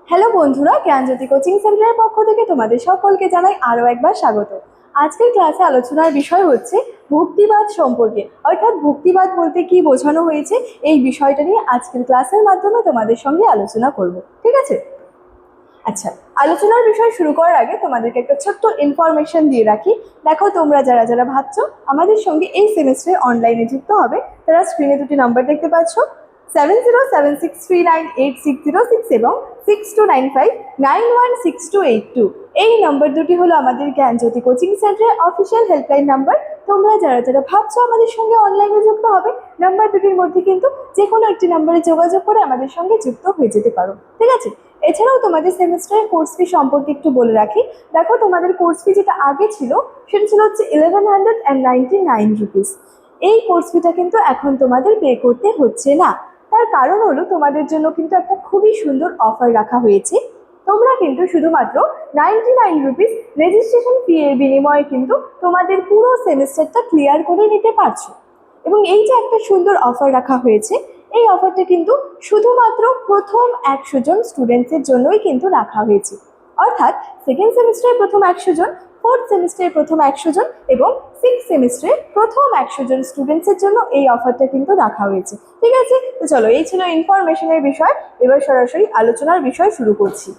Hello বন্ধুরা, জ্ঞানজ্যোতি coaching সেন্টারের পক্ষ থেকে তোমাদের সকলকে জানাই আরও একবার স্বাগত। আজকের ক্লাসে আলোচনার বিষয় হচ্ছে ভক্তিবাদ সম্পর্কে, অর্থাৎ ভক্তিবাদ বলতে কি বোঝানো হয়েছে এই বিষয়টা নিয়ে আজকের ক্লাসের মাধ্যমে তোমাদের সঙ্গে আলোচনা করব। ঠিক আছে? আচ্ছা, আলোচনার বিষয় শুরু করার আগে তোমাদেরকে একটা ছোট্ট ইনফরমেশন দিয়ে রাখি। দেখো, তোমরা যারা যারা ভাবছো আমাদের সঙ্গে এই সেমিস্টারে অনলাইনে যুক্ত হবে, তারা স্ক্রিনে দুটি নাম্বার দেখতে পাচ্ছ, 7076398606 এবং 6295916282। এই নাম্বার দুটি হলো আমাদের জ্ঞানজ্যোতি কোচিং সেন্টারের অফিসিয়াল হেল্পলাইন নাম্বার। তোমরা যারা যারা ভাবছো আমাদের সঙ্গে অনলাইনে যুক্ত হবে, নাম্বার দুটির মধ্যে কিন্তু যে কোনো একটি নাম্বারে যোগাযোগ করে আমাদের সঙ্গে যুক্ত হয়ে যেতে পারো। ঠিক আছে? এছাড়াও তোমাদের সেমিস্টারের কোর্স ফি সম্পর্কে একটু বলে রাখি। দেখো, তোমাদের কোর্স ফি যেটা আগে ছিল সেটা ছিল হচ্ছে 1199 রুপিস। এই কোর্স ফিটা কিন্তু এখন তোমাদের পে করতে হচ্ছে না। তার কারণ হলো তোমাদের জন্য কিন্তু একটা খুবই সুন্দর অফার রাখা হয়েছে। তোমরা কিন্তু শুধুমাত্র 99 রুপিস রেজিস্ট্রেশন ফি এর বিনিময়ে কিন্তু তোমাদের পুরো সেমিস্টারটা ক্লিয়ার করে নিতে পারছো। এবং এই যে একটা সুন্দর অফার রাখা হয়েছে, এই অফারটা কিন্তু শুধুমাত্র প্রথম 100 জন স্টুডেন্টসের জন্যই কিন্তু রাখা হয়েছে। অর্থাৎ সেকেন্ড সেমিস্টারের প্রথম 100 জন, ফোর্থ সেমিস্টারের প্রথম 100 জন এবং সিক্স সেমিস্টারের প্রথম 100 জন স্টুডেন্টসের জন্য এই অফারটা কিন্তু রাখা হয়েছে। ঠিক আছে? তো চলো, এই ছিল ইনফরমেশনের বিষয়। এবার সরাসরি আলোচনার বিষয় শুরু করছি।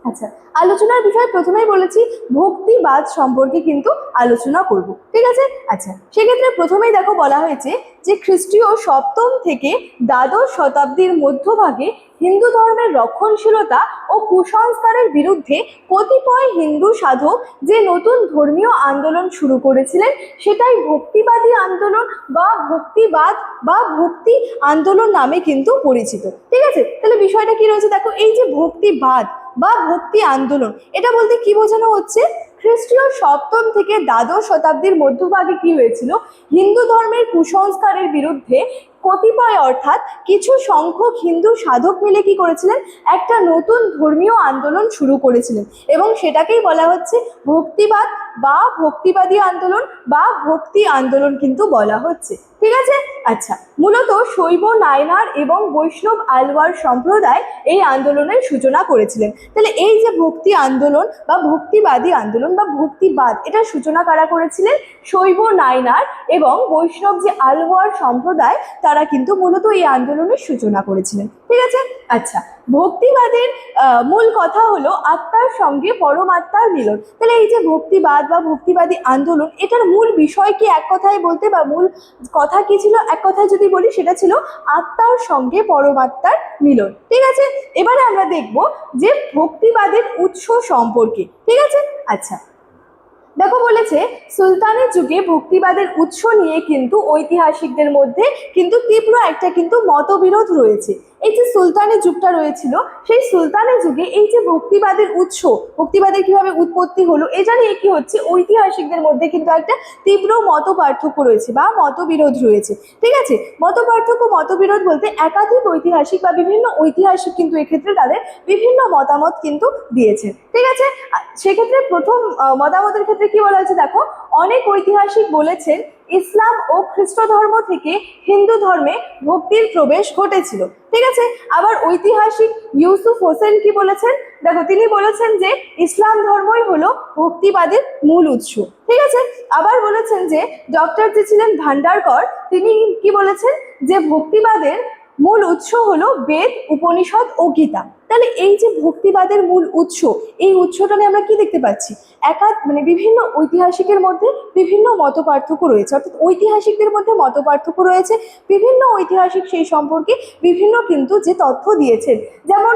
আচ্ছা, আলোচনার বিষয় প্রথমেই বলেছি ভক্তিবাদ সম্পর্কে কিন্তু আলোচনা করব। ঠিক আছে? আচ্ছা, সেক্ষেত্রে প্রথমেই দেখো বলা হয়েছে যে খ্রিস্টীয় সপ্তম থেকে দ্বাদশ শতাব্দীর মধ্যভাগে হিন্দু ধর্মের রক্ষণশীলতা ও কুসংস্কারের বিরুদ্ধে কতিপয় হিন্দু সাধক যে নতুন ধর্মীয় আন্দোলন শুরু করেছিলেন, সেটাই ভক্তিবাদী আন্দোলন বা ভক্তিবাদ বা ভক্তি আন্দোলন নামে কিন্তু পরিচিত। ঠিক আছে? তাহলে বিষয়টা কি রয়েছে দেখো, এই যে ভক্তিবাদ বা ভক্তি আন্দোলন, এটা বলতে কি বোঝানো হচ্ছে? খ্রিস্টীয় সপ্তম থেকে দ্বাদশ শতাব্দীর মধ্যভাগে কি হয়েছিল, হিন্দু ধর্মের কুসংস্কারের বিরুদ্ধে কতিপয় অর্থাৎ কিছু সংখ্যক হিন্দু সাধক মিলে কি করেছিলেন, একটা নতুন ধর্মীয় আন্দোলন শুরু করেছিলেন এবং সেটাকেই বলা হচ্ছে ভক্তিবাদ বা ভক্তিবাদী আন্দোলন বা ভক্তি আন্দোলন কিন্তু বলা হচ্ছে। ঠিক আছে? আচ্ছা, মূলত শৈব নায়নার এবং বৈষ্ণব আলওয়ার সম্প্রদায় এই আন্দোলনের সূচনা করেছিলেন। তাহলে এই যে ভক্তি আন্দোলন বা ভক্তিবাদী আন্দোলন বা ভক্তিবাদ, এটা সূচনা কারা করেছিলেন? শৈব নায়নার এবং বৈষ্ণব যে আলওয়ার সম্প্রদায়, তারা কিন্তু মূলত এই আন্দোলনের সূচনা করেছিলেন। ঠিক আছে? আচ্ছা, ভক্তিবাদের মূল কথা হলো আত্মার সঙ্গে পরমাত্মার মিলন। তাহলে এই যে ভক্তিবাদ বা ভক্তিবাদী আন্দোলন, এটার মূল বিষয় কি এক কথায় বলতে বা মূল কথা কি ছিল এক কথায় যদি বলি, সেটা ছিল আত্মার সঙ্গে পরমাত্মার মিলন। ঠিক আছে? এবারে আমরা দেখব যে ভক্তিবাদের উৎস সম্পর্কে। ঠিক আছে? আচ্ছা, দেখো বলেছে সুলতানের যুগে ভক্তিবাদের উৎস নিয়ে কিন্তু ঐতিহাসিকদের মধ্যে কিন্তু তীব্র একটা কিন্তু মতবিরোধ রয়েছে। এই যে সুলতানের যুগটা রয়েছিল, সেই সুলতানের যুগে এই যে ভক্তিবাদের উৎস, ভক্তিবাদের কিভাবে উৎপত্তি হলো, এটা নিয়ে কি হচ্ছে, ঐতিহাসিকদের মধ্যে কিন্তু একটা তীব্র মত পার্থক্য রয়েছে বা মতবিরোধ রয়েছে। ঠিক আছে? মত পার্থক্য মতবিরোধ বলতে একাধিক ঐতিহাসিক বা বিভিন্ন ঐতিহাসিক কিন্তু এক্ষেত্রে তাদের বিভিন্ন মতামত কিন্তু দিয়েছে। ঠিক আছে? সেক্ষেত্রে প্রথম মতামতের ক্ষেত্রে কি বলা হয়েছে দেখো, অনেক ঐতিহাসিক বলেছেন ইসলাম ও খ্রিস্ট ধর্ম থেকে হিন্দু ধর্মে ভক্তির প্রবেশ ঘটেছিল। ঠিক আছে? আবার ঐতিহাসিক ইউসুফ হোসেন কি বলেছেন দেখো, তিনি বলেছেন যে ইসলাম ধর্মই হলো ভক্তিবাদের মূল উৎস। ঠিক আছে? আবার বলেছেন যে ডক্টর যে ছিলেন ভান্ডারকর, তিনি কি বলেছেন যে ভক্তিবাদের মূল উৎস হলো বেদ, উপনিষদ ও গীতা। তাহলে এই যে ভক্তিবাদের মূল উৎস, এই উৎসটা নিয়ে আমরা কি দেখতে পাচ্ছি, বিভিন্ন ঐতিহাসিকের মধ্যে বিভিন্ন মত পার্থক্য রয়েছে, অর্থাৎ ঐতিহাসিকদের মধ্যে মত পার্থক্য রয়েছে। বিভিন্ন ঐতিহাসিক সেই সম্পর্কে বিভিন্ন কিন্তু যে তথ্য দিয়েছেন, যেমন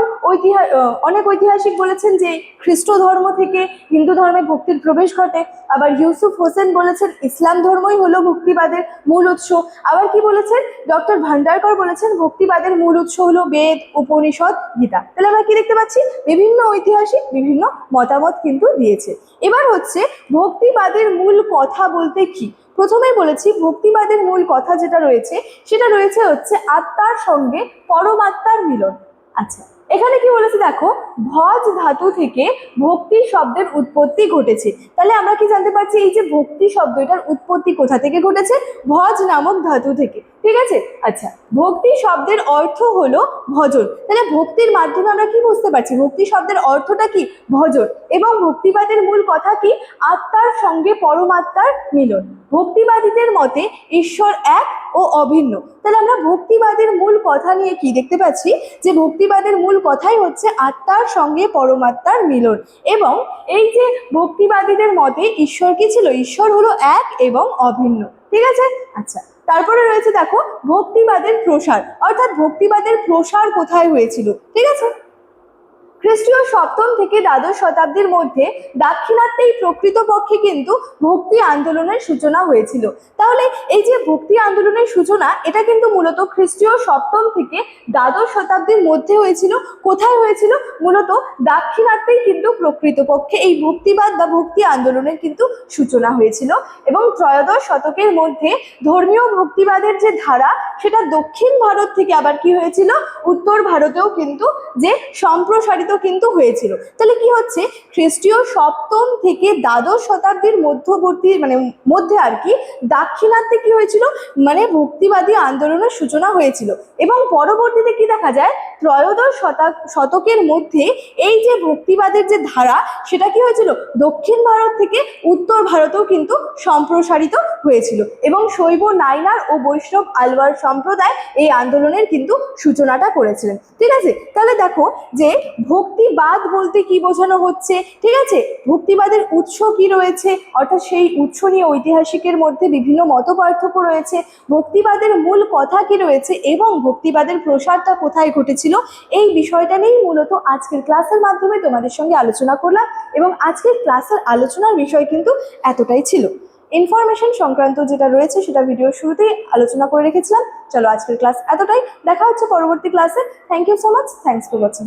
অনেক ঐতিহাসিক বলেছেন যে খ্রিস্ট ধর্ম থেকে হিন্দু ধর্মে ভক্তির প্রবেশ ঘটে। আবার ইউসুফ হোসেন বলেছেন ইসলাম ধর্মই হলো ভক্তিবাদের মূল উৎস। আবার কি বলেছেন, ডক্টর ভান্ডারকর বলেছেন ভক্তিবাদের মূল উৎস হলো বেদ, উপনিষদ, গীতা। তাহলে আমরা কি দেখতে পাচ্ছি, বিভিন্ন ঐতিহাসিক বিভিন্ন মতামত কিন্তু দিয়েছে। এবার হচ্ছে ভক্তিবাদের মূল কথা বলতে কি। প্রথমেই বলেছি ভক্তিবাদের মূল কথা যেটা রয়েছে, সেটা রয়েছে হচ্ছে আত্মার সঙ্গে পরমাত্মার মিলন। আচ্ছা, এখানে কি বলেছে দেখো, ভজ ধাতু থেকে ভক্তি শব্দের উৎপত্তি ঘটেছে। তাহলে আমরা কি জানতে পারছি, এই যে ভক্তি শব্দ, এটার উৎপত্তি কোথা থেকে ঘটেছে? ভজ নামক ধাতু থেকে। ঠিক আছে, আচ্ছা, ভক্তি শব্দের অর্থ হলো ভজন। তাহলে ভক্তির মাধ্যমে আমরা কি বুঝতে পারছি, ভক্তি শব্দের অর্থটা কি? ভজন। এবং ভক্তিবাদের মূল কথা কি? আত্মার সঙ্গে পরমাত্মার মিলন। ভক্তিবাদীদের মতে ঈশ্বর এক ও অভিন্ন। তাহলে আমরা ভক্তিবাদের মূল কথা নিয়ে কি দেখতে পাচ্ছি, যে ভক্তিবাদের মূল কথাই হচ্ছে আত্মার সঙ্গে পরমাত্মার মিলন। এবং এই যে ভক্তিবাদীদের মতে ঈশ্বর কি ছিল? ঈশ্বর হলো এক এবং অভিন্ন। ঠিক আছে, আচ্ছা, তারপরে রয়েছে দেখো ভক্তিবাদের প্রসার, অর্থাৎ ভক্তিবাদের প্রসার কোথায় হয়েছিল। ঠিক আছে, খ্রিস্টীয় সপ্তম থেকে দ্বাদশ শতাব্দীর মধ্যে দাক্ষিণাত্যেই প্রকৃতপক্ষে কিন্তু ভক্তি আন্দোলনের সূচনা হয়েছিল। তাহলে এই যে ভক্তি আন্দোলনের সূচনা, এটা কিন্তু মূলত খ্রিস্টীয় সপ্তম থেকে দ্বাদশ শতাব্দীর মধ্যে হয়েছিল। কোথায় হয়েছিল? মূলত দাক্ষিণাত্যেই কিন্তু প্রকৃতপক্ষে এই ভক্তিবাদ বা ভক্তি আন্দোলনের কিন্তু সূচনা হয়েছিল। এবং ত্রয়োদশ শতকের মধ্যে ধর্মীয় ভক্তিবাদের যে ধারা, সেটা দক্ষিণ ভারত থেকে আবার কি হয়েছিল, উত্তর ভারতেও কিন্তু যে সম্প্রসারিত কিন্তু হয়েছিল। তাহলে কি হচ্ছে, খ্রিস্টীয় সপ্তম থেকে দ্বাদশ শতাব্দীর মধ্যবর্তী মধ্যে আর কি দাক্ষিণাত্যে কি হয়েছিল, ভক্তিবাদী আন্দোলনের সূচনা হয়েছিল। এবং পরবর্তীতে কি দেখা যায়, ত্রয়োদশ শতকের মধ্যে এই যে ভক্তিবাদের যে ধারা, সেটা কি হয়েছিল, দক্ষিণ ভারত থেকে উত্তর ভারতেও কিন্তু সম্প্রসারিত হয়েছিল। এবং শৈব নাইনার ও বৈষ্ণব আলওয়ার সম্প্রদায় এই আন্দোলনের কিন্তু সূচনাটা করেছিলেন। ঠিক আছে, তাহলে দেখো যে ভক্তিবাদ বলতে কি বোঝানো হচ্ছে। ঠিক আছে, ভক্তিবাদের উৎস কি রয়েছে, অর্থাৎ সেই উৎস নিয়ে ঐতিহাসিকের মধ্যে বিভিন্ন মত পার্থক্য রয়েছে। ভক্তিবাদের মূল কথা কি রয়েছে এবং ভক্তিবাদের প্রসারটা কোথায় ঘটেছিল, এই বিষয়টা নিয়েই মূলত আজকের ক্লাসের মাধ্যমে তোমাদের সঙ্গে আলোচনা করলাম। এবং আজকের ক্লাসের আলোচনার বিষয় কিন্তু এতটাই ছিল। ইনফরমেশন সংক্রান্ত যেটা রয়েছে সেটা ভিডিওর শুরুতেই আলোচনা করে রেখেছিলাম। চলো, আজকের ক্লাস এতটাই, দেখা হচ্ছে পরবর্তী ক্লাসে। Thank you so much, thanks for watching.